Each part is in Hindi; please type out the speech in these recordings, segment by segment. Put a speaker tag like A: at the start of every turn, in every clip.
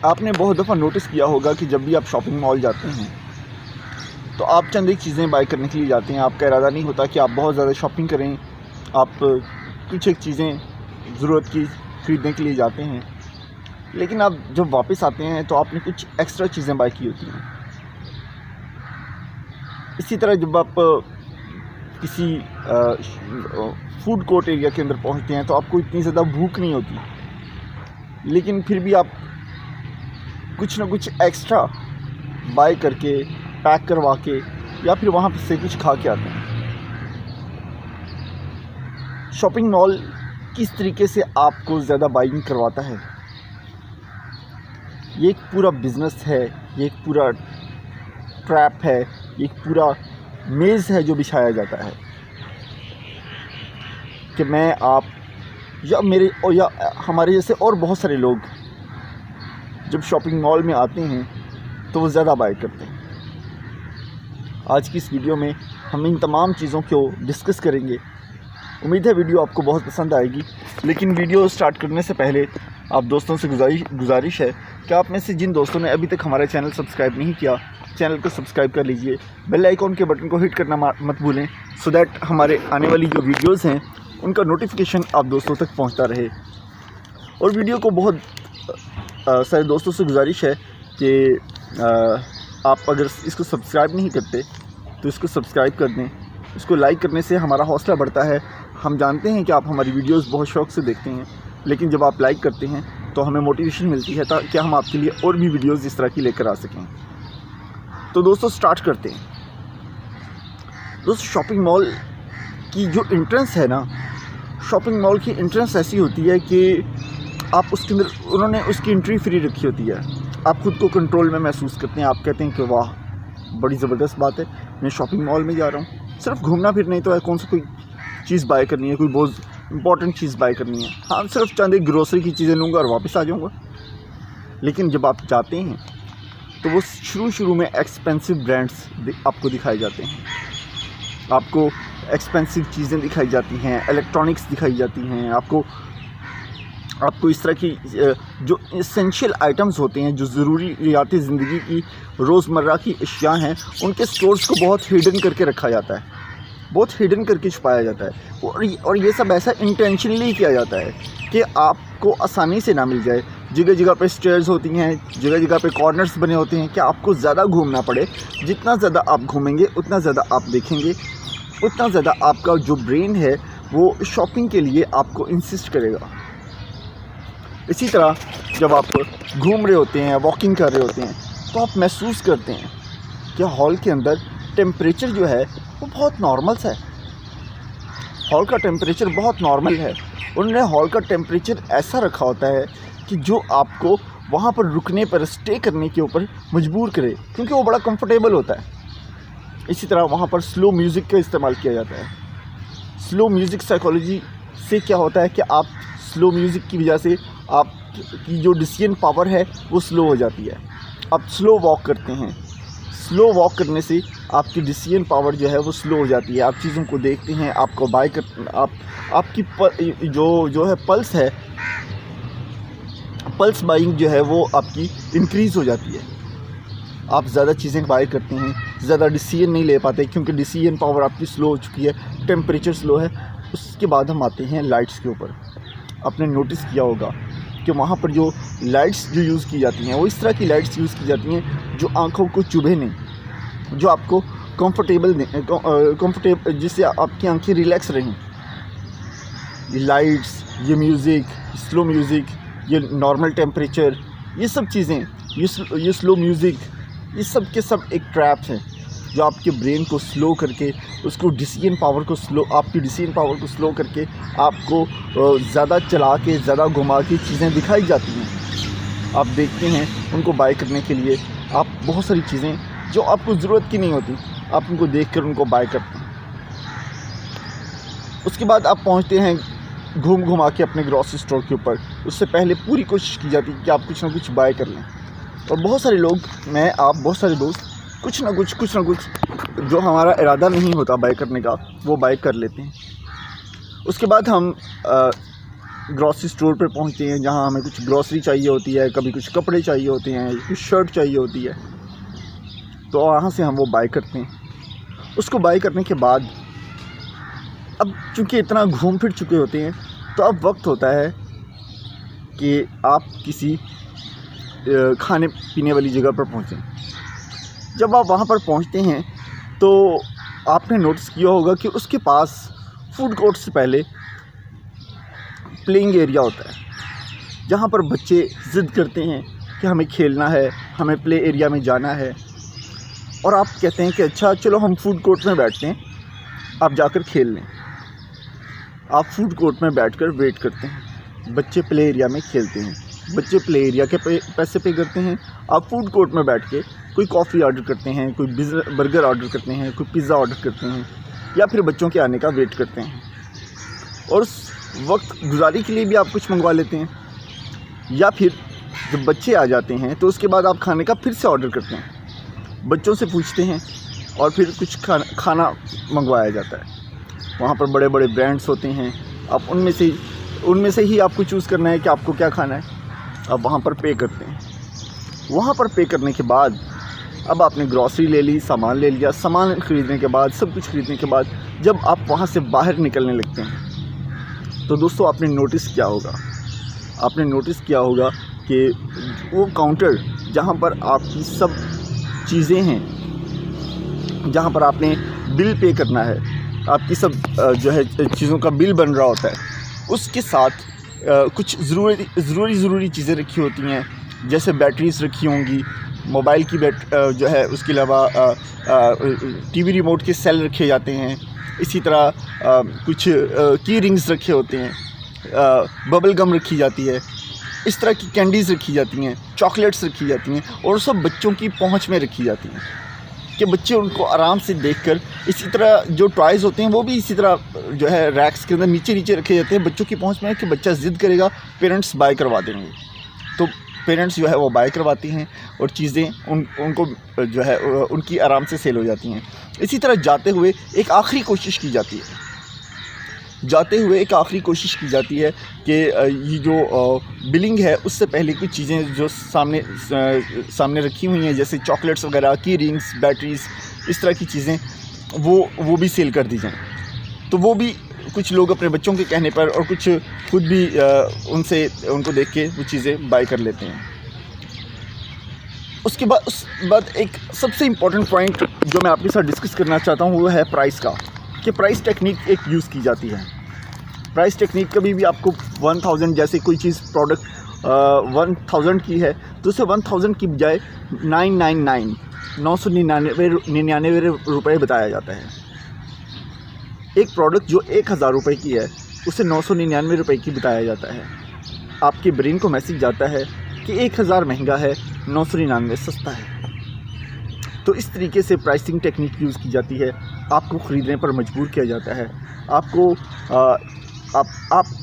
A: आपने बहुत दफ़ा नोटिस किया होगा कि जब भी आप शॉपिंग मॉल जाते हैं तो आप चंद एक चीज़ें बाय करने के लिए जाते हैं। आपका इरादा नहीं होता कि आप बहुत ज़्यादा शॉपिंग करें, आप कुछ एक चीज़ें ज़रूरत की ख़रीदने के लिए जाते हैं, लेकिन आप जब वापस आते हैं तो आपने कुछ एक्स्ट्रा चीज़ें बाय की होती हैं। इसी तरह जब आप किसी फूड कोर्ट एरिया के अंदर पहुंचते हैं तो आपको इतनी ज़्यादा भूख नहीं होती, लेकिन फिर भी आप कुछ ना कुछ एक्स्ट्रा बाय करके, पैक करवा के या फिर वहाँ से कुछ खा के आते हैं। शॉपिंग मॉल किस तरीके से आपको ज़्यादा बाइंग करवाता है, ये एक पूरा बिज़नेस है, ये एक पूरा ट्रैप है, ये एक पूरा मेज़ है जो बिछाया जाता है कि मैं, आप या मेरे और या हमारे जैसे और बहुत सारे लोग जब शॉपिंग मॉल में आते हैं तो वो ज़्यादा बाय करते हैं। आज की इस वीडियो में हम इन तमाम चीज़ों को डिस्कस करेंगे। उम्मीद है वीडियो आपको बहुत पसंद आएगी, लेकिन वीडियो स्टार्ट करने से पहले आप दोस्तों से गुजारिश है कि आप में से जिन दोस्तों ने अभी तक हमारा चैनल सब्सक्राइब नहीं किया, चैनल को सब्सक्राइब कर लीजिए, बेल आइकॉन के बटन को हिट करना मत भूलें, सो दैट हमारे आने वाली जो वीडियोज़ हैं उनका नोटिफिकेशन आप दोस्तों तक पहुंचता रहे। और वीडियो को बहुत सारे दोस्तों से गुजारिश है कि आप अगर इसको सब्सक्राइब नहीं करते तो इसको सब्सक्राइब कर दें। इसको लाइक करने से हमारा हौसला बढ़ता है। हम जानते हैं कि आप हमारी वीडियोस बहुत शौक़ से देखते हैं, लेकिन जब आप लाइक करते हैं तो हमें मोटिवेशन मिलती है ताकि हम आपके लिए और भी वीडियोस इस तरह की लेकर आ सकें। तो दोस्तों स्टार्ट करते हैं। दोस्तों शॉपिंग मॉल की जो एंट्रेंस है ना, शॉपिंग मॉल की एंट्रेंस ऐसी होती है कि आप उसके अंदर, उन्होंने उसकी एंट्री फ्री रखी होती है। आप ख़ुद को कंट्रोल में महसूस करते हैं। आप कहते हैं कि वाह बड़ी ज़बरदस्त बात है, मैं शॉपिंग मॉल में जा रहा हूँ, सिर्फ घूमना फिरना ही तो है, कौन सा कोई चीज़ बाय करनी है, कोई बहुत इंपॉर्टेंट चीज़ बाय करनी है। हाँ, सिर्फ चंद एक ग्रोसरी की चीज़ें लूँगा और वापस आ जाऊँगा। लेकिन जब आप जाते हैं तो वो शुरू में एक्सपेंसिव ब्रांड्स आपको दिखाए जाते हैं, आपको एक्सपेंसिव चीज़ें दिखाई जाती हैं, इलेक्ट्रॉनिक्स दिखाई जाती हैं, आपको इस तरह की जो एसेंशियल आइटम्स होते हैं, जो ज़रूरियाती ज़िंदगी की रोज़मर्रा की अशिया हैं, उनके स्टोर्स को बहुत हिडन करके रखा जाता है, बहुत हिडन करके छुपाया जाता है। और ये सब ऐसा इंटेंशनली किया जाता है कि आपको आसानी से ना मिल जाए। जगह जगह पे स्टेयर्स होती हैं, जगह जगह पे कॉर्नर्स बने होते हैं कि आपको ज़्यादा घूमना पड़े। जितना ज़्यादा आप घूमेंगे उतना ज़्यादा आप देखेंगे, उतना ज़्यादा आपका जो ब्रेन है वो शॉपिंग के लिए आपको इंसिस्ट करेगा। इसी तरह जब आप घूम रहे होते हैं, वॉकिंग कर रहे होते हैं, तो आप महसूस करते हैं कि हॉल के अंदर टेम्परेचर जो है वो बहुत नॉर्मल सा है। हॉल का टेम्परेचर बहुत नॉर्मल है। उन्होंने हॉल का टेम्परेचर ऐसा रखा होता है कि जो आपको वहाँ पर रुकने पर, स्टे करने के ऊपर मजबूर करे, क्योंकि वो बड़ा कंफर्टेबल होता है। इसी तरह वहाँ पर स्लो म्यूज़िक का इस्तेमाल किया जाता है। स्लो म्यूज़िक साइकोलॉजी से क्या होता है कि आप स्लो म्यूज़िक की वजह से आपकी जो डिसीजन पावर है वो स्लो हो जाती है। आप स्लो वॉक करते हैं, स्लो वॉक करने से आपकी डिसीजन पावर जो है वो स्लो हो जाती है। आप चीज़ों को देखते हैं, आपको बाय कर, आपकी जो है पल्स है, पल्स बाइंग जो है वो आपकी इंक्रीज़ हो जाती है। आप ज़्यादा चीज़ें बाय करते हैं, ज़्यादा डिसीजन नहीं ले पाते क्योंकि डिसीजन पावर आपकी स्लो हो चुकी है, टेम्परेचर स्लो है। उसके बाद हम आते हैं लाइट्स के ऊपर। आपने नोटिस किया होगा कि वहाँ पर जो लाइट्स जो यूज़ की जाती हैं वो इस तरह की लाइट्स यूज़ की जाती हैं जो आँखों को चुभे नहीं, जो आपको कंफर्टेबल जिससे आपकी आंखें रिलैक्स रहें। ये लाइट्स, ये म्यूज़िक, स्लो म्यूज़िक, ये नॉर्मल टेम्परेचर, ये सब चीज़ें, ये स्लो म्यूज़िक, ये सब के सब एक ट्रैप हैं जो आपके ब्रेन को स्लो करके, उसको डिसीजन पावर को स्लो, आपकी डिसीजन पावर को स्लो करके आपको ज़्यादा चला के, ज़्यादा घुमा के चीज़ें दिखाई जाती हैं। आप देखते हैं उनको बाय करने के लिए आप बहुत सारी चीज़ें जो आपको ज़रूरत की नहीं होती, आप उनको देखकर उनको बाय करते हैं। उसके बाद आप पहुंचते हैं घुमा के अपने ग्रॉसरी स्टोर के ऊपर। उससे पहले पूरी कोशिश की जाती है कि आप कुछ ना कुछ बाय कर लें। और बहुत सारे लोग, मैं, आप, बहुत सारे दोस्त कुछ ना कुछ जो हमारा इरादा नहीं होता बाय करने का वो बाय कर लेते हैं। उसके बाद हम ग्रॉसरी स्टोर पर पहुंचते हैं जहां हमें कुछ ग्रॉसरी चाहिए होती है, कभी कुछ कपड़े चाहिए होते हैं, कुछ शर्ट चाहिए होती है, तो वहाँ से हम वो बाय करते हैं। उसको बाय करने के बाद अब चूँकि इतना घूम फिर चुके होते हैं तो अब वक्त होता है कि आप किसी खाने पीने वाली जगह पर पहुँचें। जब आप वहाँ पर पहुँचते हैं तो आपने नोटिस किया होगा कि उसके पास फूड कोर्ट से पहले प्लेइंग एरिया होता है, जहाँ पर बच्चे ज़िद करते हैं कि हमें खेलना है, हमें प्ले एरिया में जाना है, और आप कहते हैं कि अच्छा चलो हम फूड कोर्ट में बैठते हैं, आप जाकर खेल लें। आप फूड कोर्ट में बैठकर वेट करते हैं, बच्चे प्ले एरिया में खेलते हैं, बच्चे प्ले एरिया के पैसे पे करते हैं, आप फूड कोर्ट में बैठ के कोई कॉफ़ी ऑर्डर करते हैं, कोई बर्गर ऑर्डर करते हैं, कोई पिज़्ज़ा ऑर्डर करते हैं, या फिर बच्चों के आने का वेट करते हैं, और उस वक्त गुजारी के लिए भी आप कुछ मंगवा लेते हैं, या फिर जब बच्चे आ जाते हैं तो उसके बाद आप खाने का फिर से ऑर्डर करते हैं, बच्चों से पूछते हैं और फिर कुछ खाना मंगवाया जाता है। वहाँ पर बड़े बड़े ब्रांड्स होते हैं, आप उनमें से ही आपको चूज़ करना है कि आपको क्या खाना है, आप वहाँ पर पे करते हैं। वहाँ पर पे करने के बाद अब आपने ग्रॉसरी ले ली, सामान ले लिया, सामान ख़रीदने के बाद, सब कुछ ख़रीदने के बाद जब आप वहाँ से बाहर निकलने लगते हैं तो दोस्तों आपने नोटिस किया होगा कि वो काउंटर जहाँ पर आपकी सब चीज़ें हैं, जहाँ पर आपने बिल पे करना है, आपकी सब जो है चीज़ों का बिल बन रहा होता है, उसके साथ कुछ ज़रूरी चीज़ें रखी होती हैं, जैसे बैटरीज़ रखी होंगी, मोबाइल की जो है, उसके अलावा टीवी रिमोट के सेल रखे जाते हैं, इसी तरह कुछ की रिंग्स रखे होते हैं, बबल गम रखी जाती है, इस तरह की कैंडीज़ रखी जाती हैं, चॉकलेट्स रखी जाती हैं, और सब बच्चों की पहुंच में रखी जाती हैं कि बच्चे उनको आराम से देखकर, इसी तरह जो टॉयज़ होते हैं वो भी इसी तरह जो है रैक्स के अंदर नीचे रखे जाते हैं, बच्चों की पहुंच में है कि बच्चा ज़िद करेगा, पेरेंट्स बाय करवा देंगे, तो पेरेंट्स जो है वो बाय करवाती हैं और चीज़ें उनको जो है उनकी आराम से सेल हो जाती हैं। इसी तरह जाते हुए एक आखिरी कोशिश की जाती है कि ये जो बिलिंग है उससे पहले कुछ चीज़ें जो सामने रखी हुई हैं, जैसे चॉकलेट्स वगैरह, की रिंग्स, बैटरीज़, इस तरह की चीज़ें वो भी सेल कर दी जाएँ। तो वो भी कुछ लोग अपने बच्चों के कहने पर और कुछ खुद भी उनको देख के वो चीज़ें बाय कर लेते हैं। उस बाद एक सबसे इम्पॉर्टेंट पॉइंट जो मैं आपके साथ डिस्कस करना चाहता हूँ वो है प्राइस का, कि प्राइस टेक्निक एक यूज़ की जाती है। प्राइस टेक्निक कभी भी आपको 1000 जैसे कोई चीज़ प्रोडक्ट 1000 की है तो उसे 1000 की बजाय 999 रुपये बताया जाता है। एक प्रोडक्ट जो 1000 रुपये की है उसे 999 रुपये की बताया जाता है। आपके ब्रेन को मैसेज जाता है कि 1000 महंगा है, 999 सस्ता है। तो इस तरीके से प्राइसिंग टेक्निक यूज़ की जाती है, आपको ख़रीदने पर मजबूर किया जाता है,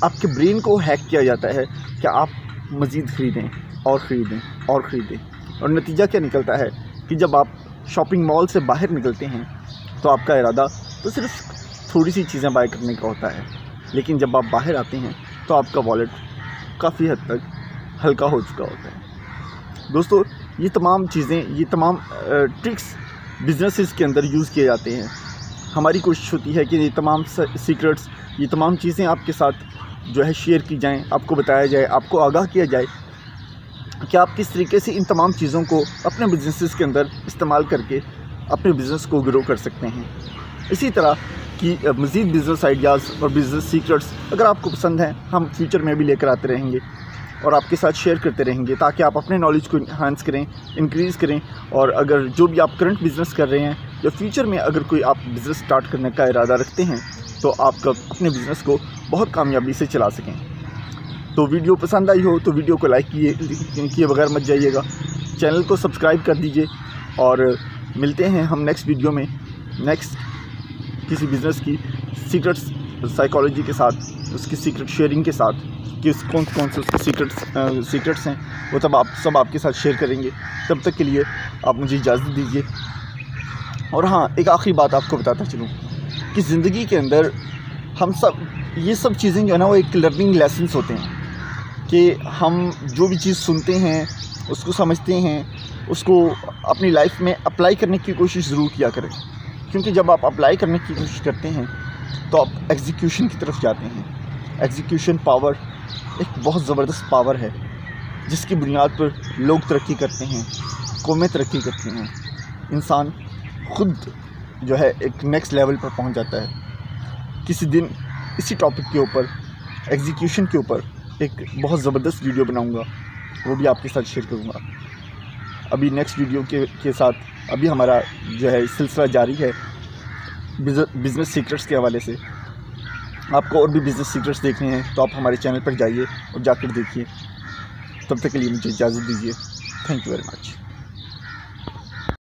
A: आपके ब्रेन को हैक किया जाता है कि आप मज़ीद ख़रीदें और ख़रीदें। और नतीजा क्या निकलता है कि जब आप शॉपिंग मॉल से बाहर निकलते हैं तो आपका इरादा तो सिर्फ थोड़ी सी चीज़ें बाय करने का होता है, लेकिन जब आप बाहर आते हैं तो आपका वॉलेट काफ़ी हद तक हल्का हो चुका होता है। दोस्तों, ये तमाम ट्रिक्स बिजनेसेस के अंदर यूज़ किए जाते हैं। हमारी कोशिश होती है कि ये तमाम सीक्रेट्स, ये तमाम चीज़ें आपके साथ जो है शेयर की जाएं, आपको बताया जाए, आपको आगाह किया जाए कि आप किस तरीके से इन तमाम चीज़ों को अपने बिजनेसेस के अंदर इस्तेमाल करके अपने बिज़नेस को ग्रो कर सकते हैं। इसी तरह की मज़ीद बिज़नेस आइडियाज़ और बिज़नेस सीक्रेट्स अगर आपको पसंद हैं, हम फ्यूचर में भी लेकर आते रहेंगे और आपके साथ शेयर करते रहेंगे, ताकि आप अपने नॉलेज को इन्हांस करें, इंक्रीज़ करें। और अगर जो भी आप करंट बिज़नेस कर रहे हैं या फ्यूचर में अगर कोई आप बिज़नेस स्टार्ट करने का इरादा रखते हैं तो आप अपने बिज़नेस को बहुत कामयाबी से चला सकें। तो वीडियो पसंद आई हो तो वीडियो को लाइक किए बगैर मत जाइएगा, चैनल को सब्सक्राइब कर दीजिए और मिलते हैं हम नेक्स्ट वीडियो में किसी बिज़नेस की सीक्रेट्स साइकोलॉजी के साथ, उसकी सीक्रेट शेयरिंग के साथ, कि कौन से उसके सीक्रेट्स हैं वो सब आपके साथ शेयर करेंगे। तब तक के लिए आप मुझे इजाज़त दीजिए। और हाँ, एक आखिरी बात आपको बताता चलूँ कि ज़िंदगी के अंदर हम सब ये सब चीज़ें जो है ना वो एक लर्निंग लेसन्स होते हैं कि हम जो भी चीज़ सुनते हैं उसको समझते हैं, उसको अपनी लाइफ में अप्लाई करने की कोशिश ज़रूर किया करें, क्योंकि जब आप अप्लाई करने की कोशिश करते हैं तो आप एग्जीक्यूशन की तरफ जाते हैं। एग्जीक्यूशन पावर एक बहुत ज़बरदस्त पावर है जिसकी बुनियाद पर लोग तरक्की करते हैं, कौमें तरक्की करती हैं, इंसान खुद जो है एक नेक्स्ट लेवल पर पहुंच जाता है। किसी दिन इसी टॉपिक के ऊपर, एग्जीक्यूशन के ऊपर एक बहुत ज़बरदस्त वीडियो बनाऊंगा, वो भी आपके साथ शेयर करूंगा। अभी नेक्स्ट वीडियो के साथ अभी हमारा जो है सिलसिला जारी है बिज़नेस सीक्रेट्स के हवाले से। आपको और भी बिज़नेस सीक्रेट्स देखने हैं तो आप हमारे चैनल पर जाइए और जाकर देखिए। तब तक के लिए मुझे इजाज़त दीजिए। Thank you very much.